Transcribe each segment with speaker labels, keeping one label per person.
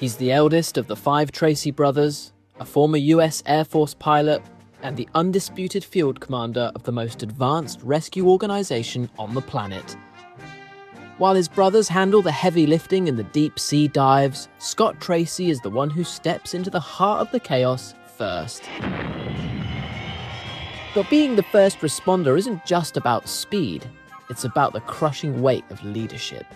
Speaker 1: He's the eldest of the 5 Tracy brothers, a former US Air Force pilot, and the undisputed field commander of the most advanced rescue organization on the planet. While his brothers handle the heavy lifting in the deep sea dives, Scott Tracy is the one who steps into the heart of the chaos first. But being the first responder isn't just about speed, it's about the crushing weight of leadership.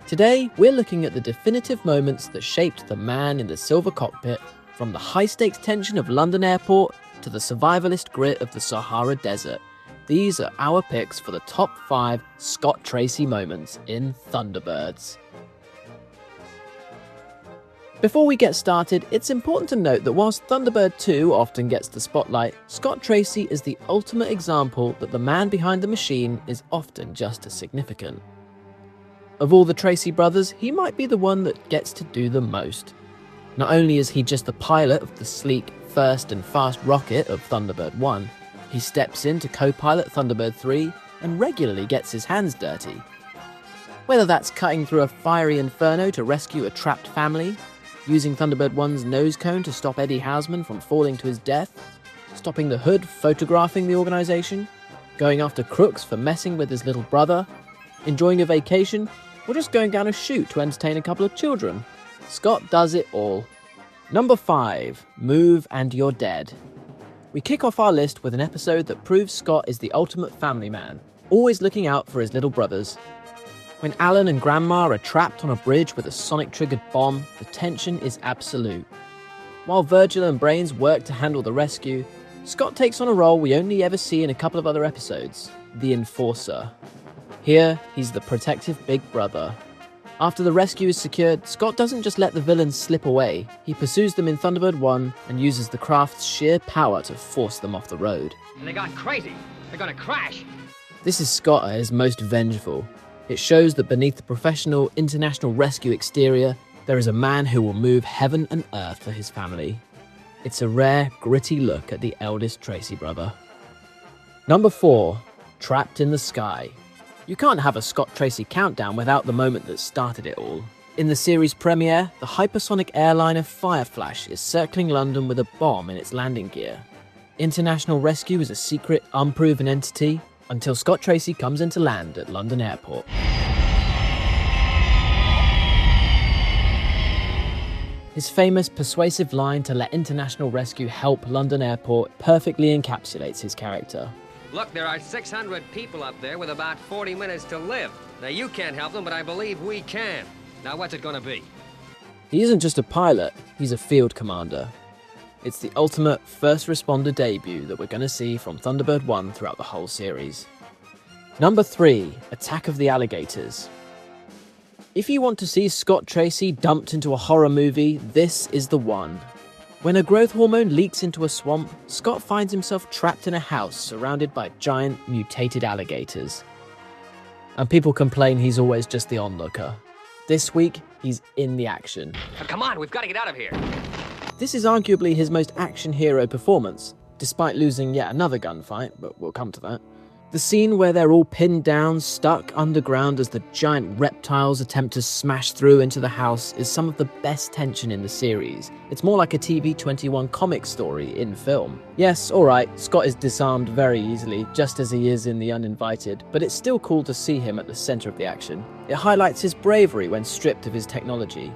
Speaker 1: Today, we're looking at the definitive moments that shaped the man in the silver cockpit, from the high-stakes tension of London Airport to the survivalist grit of the Sahara Desert. These are our picks for the top 5 Scott Tracy moments in Thunderbirds. Before we get started, it's important to note that whilst Thunderbird 2 often gets the spotlight, Scott Tracy is the ultimate example that the man behind the machine is often just as significant. Of all the Tracy brothers, he might be the one that gets to do the most. Not only is he just the pilot of the sleek, first and fast rocket of Thunderbird 1, he steps in to co-pilot Thunderbird 3 and regularly gets his hands dirty. Whether that's cutting through a fiery inferno to rescue a trapped family, using Thunderbird 1's nose cone to stop Eddie Hausman from falling to his death, stopping the Hood photographing the organization, going after crooks for messing with his little brother, enjoying a vacation, or just going down a chute to entertain a couple of children, Scott does it all. Number 5, Move and You're Dead. We kick off our list with an episode that proves Scott is the ultimate family man, always looking out for his little brothers. When Alan and Grandma are trapped on a bridge with a sonic-triggered bomb, the tension is absolute. While Virgil and Brains work to handle the rescue, Scott takes on a role we only ever see in a couple of other episodes, the Enforcer. Here, he's the protective big brother. After the rescue is secured, Scott doesn't just let the villains slip away, he pursues them in Thunderbird 1 and uses the craft's sheer power to force them off the road.
Speaker 2: They got crazy. They're gonna crash.
Speaker 1: This is Scott at his most vengeful. It shows that beneath the professional international rescue exterior, there is a man who will move heaven and earth for his family. It's a rare, gritty look at the eldest Tracy brother. Number 4, Trapped in the Sky. You can't have a Scott Tracy countdown without the moment that started it all. In the series premiere, the hypersonic airliner Fireflash is circling London with a bomb in its landing gear. International rescue is a secret, unproven entity until Scott Tracy comes into land at London Airport. His famous, persuasive line to let international rescue help London Airport perfectly encapsulates his character.
Speaker 2: Look, there are 600 people up there with about 40 minutes to live. Now, you can't help them, but I believe we can. Now, what's it gonna be?
Speaker 1: He isn't just a pilot, he's a field commander. It's the ultimate first responder debut that we're going to see from Thunderbird 1 throughout the whole series. Number 3, Attack of the Alligators. If you want to see Scott Tracy dumped into a horror movie, this is the one. When a growth hormone leaks into a swamp, Scott finds himself trapped in a house surrounded by giant, mutated alligators. And people complain he's always just the onlooker. This week, he's in the action.
Speaker 2: Come on, we've got to get out of here.
Speaker 1: This is arguably his most action hero performance, despite losing yet another gunfight, but we'll come to that. The scene where they're all pinned down, stuck underground as the giant reptiles attempt to smash through into the house is some of the best tension in the series. It's more like a TV21 comic story in film. Yes, alright, Scott is disarmed very easily, just as he is in The Uninvited, but it's still cool to see him at the center of the action. It highlights his bravery when stripped of his technology.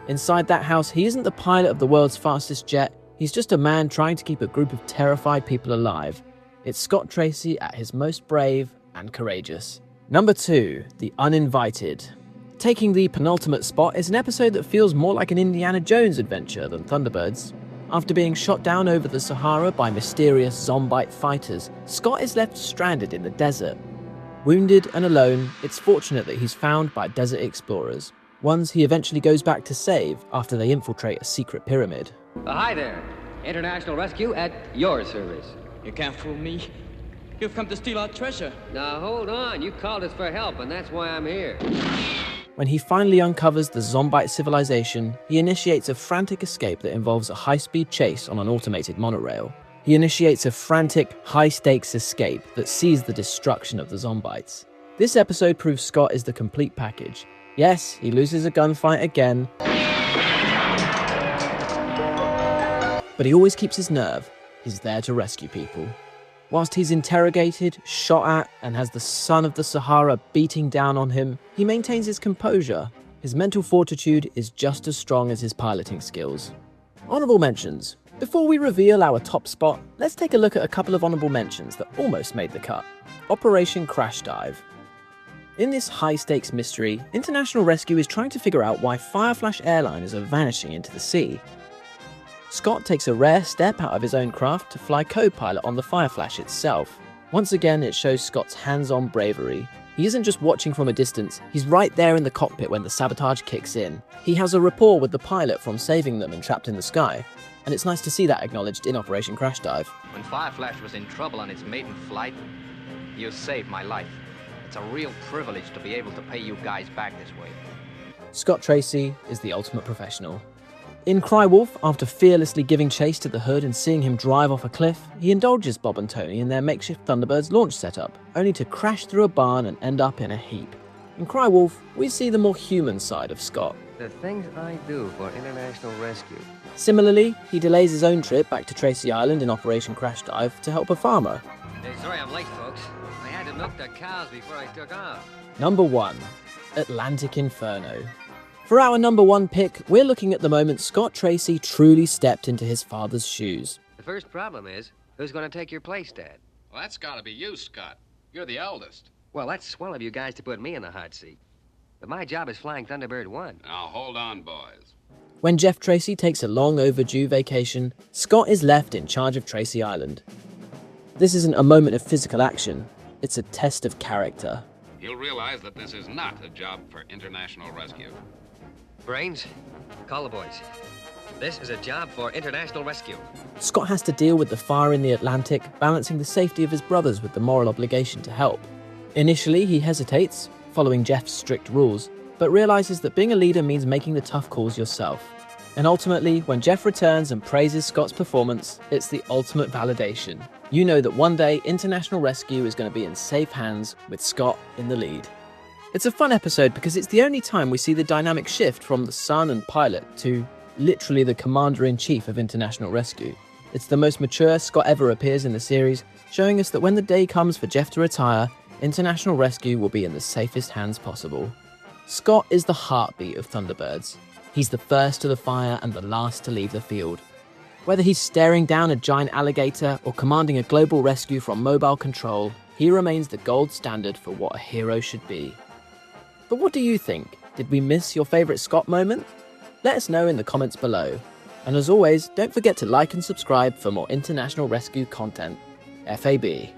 Speaker 1: Inside that house, he isn't the pilot of the world's fastest jet, he's just a man trying to keep a group of terrified people alive. It's Scott Tracy at his most brave and courageous. Number 2, The Uninvited. Taking the penultimate spot is an episode that feels more like an Indiana Jones adventure than Thunderbirds. After being shot down over the Sahara by mysterious Zombite fighters, Scott is left stranded in the desert. Wounded and alone, it's fortunate that he's found by desert explorers, ones he eventually goes back to save after they infiltrate a secret pyramid.
Speaker 2: Hi there. International rescue at your service.
Speaker 3: You can't fool me. You've come to steal our treasure.
Speaker 2: Now, hold on. You called us for help, and that's why I'm here.
Speaker 1: When he finally uncovers the Zombite civilization, he initiates a frantic escape that involves a high-speed chase on an automated monorail. He initiates a frantic, high-stakes escape that sees the destruction of the Zombites. This episode proves Scott is the complete package. Yes, he loses a gunfight again, But he always keeps his nerve. He's there to rescue people. Whilst he's interrogated, shot at, and has the sun of the Sahara beating down on him, he maintains his composure. His mental fortitude is just as strong as his piloting skills. Honourable mentions. Before we reveal our top spot, let's take a look at a couple of honourable mentions that almost made the cut. Operation Crash Dive. In this high-stakes mystery, International Rescue is trying to figure out why Fireflash airliners are vanishing into the sea. Scott takes a rare step out of his own craft to fly co-pilot on the Fireflash itself. Once again, it shows Scott's hands-on bravery. He isn't just watching from a distance, he's right there in the cockpit when the sabotage kicks in. He has a rapport with the pilot from saving them and trapped in the sky, and it's nice to see that acknowledged in Operation Crash Dive.
Speaker 4: When Fireflash was in trouble on its maiden flight, you saved my life. It's a real privilege to be able to pay you guys back this way.
Speaker 1: Scott Tracy is the ultimate professional. In Cry Wolf, after fearlessly giving chase to the Hood and seeing him drive off a cliff, he indulges Bob and Tony in their makeshift Thunderbirds launch setup, only to crash through a barn and end up in a heap. In Cry Wolf, we see the more human side of Scott.
Speaker 2: The things I do for international rescue.
Speaker 1: Similarly, he delays his own trip back to Tracy Island in Operation Crash Dive to help a farmer.
Speaker 2: Hey, sorry I'm late, folks. I had to milk the cows before I took off.
Speaker 1: Number 1. Atlantic Inferno. For our number 1 pick, we're looking at the moment Scott Tracy truly stepped into his father's shoes.
Speaker 2: The first problem is, who's going to take your place, Dad?
Speaker 5: Well, that's gotta be you, Scott. You're the eldest.
Speaker 2: Well, that's swell of you guys to put me in the hot seat. But my job is flying Thunderbird 1.
Speaker 5: Now, hold on, boys.
Speaker 1: When Jeff Tracy takes a long overdue vacation, Scott is left in charge of Tracy Island. This isn't a moment of physical action, it's a test of character.
Speaker 5: You'll realize that this is not a job for international rescue.
Speaker 2: Brains, call the boys. This is a job for international rescue.
Speaker 1: Scott has to deal with the fire in the Atlantic, balancing the safety of his brothers with the moral obligation to help. Initially, he hesitates, following Jeff's strict rules, but realizes that being a leader means making the tough calls yourself. And ultimately, when Jeff returns and praises Scott's performance, it's the ultimate validation. You know that one day, international rescue is going to be in safe hands with Scott in the lead. It's a fun episode because it's the only time we see the dynamic shift from the son and pilot to literally the commander-in-chief of international rescue. It's the most mature Scott ever appears in the series, showing us that when the day comes for Jeff to retire, international rescue will be in the safest hands possible. Scott is the heartbeat of Thunderbirds. He's the first to the fire and the last to leave the field. Whether he's staring down a giant alligator or commanding a global rescue from mobile control, he remains the gold standard for what a hero should be. But what do you think? Did we miss your favourite Scott moment? Let us know in the comments below. And as always, don't forget to like and subscribe for more international rescue content. FAB.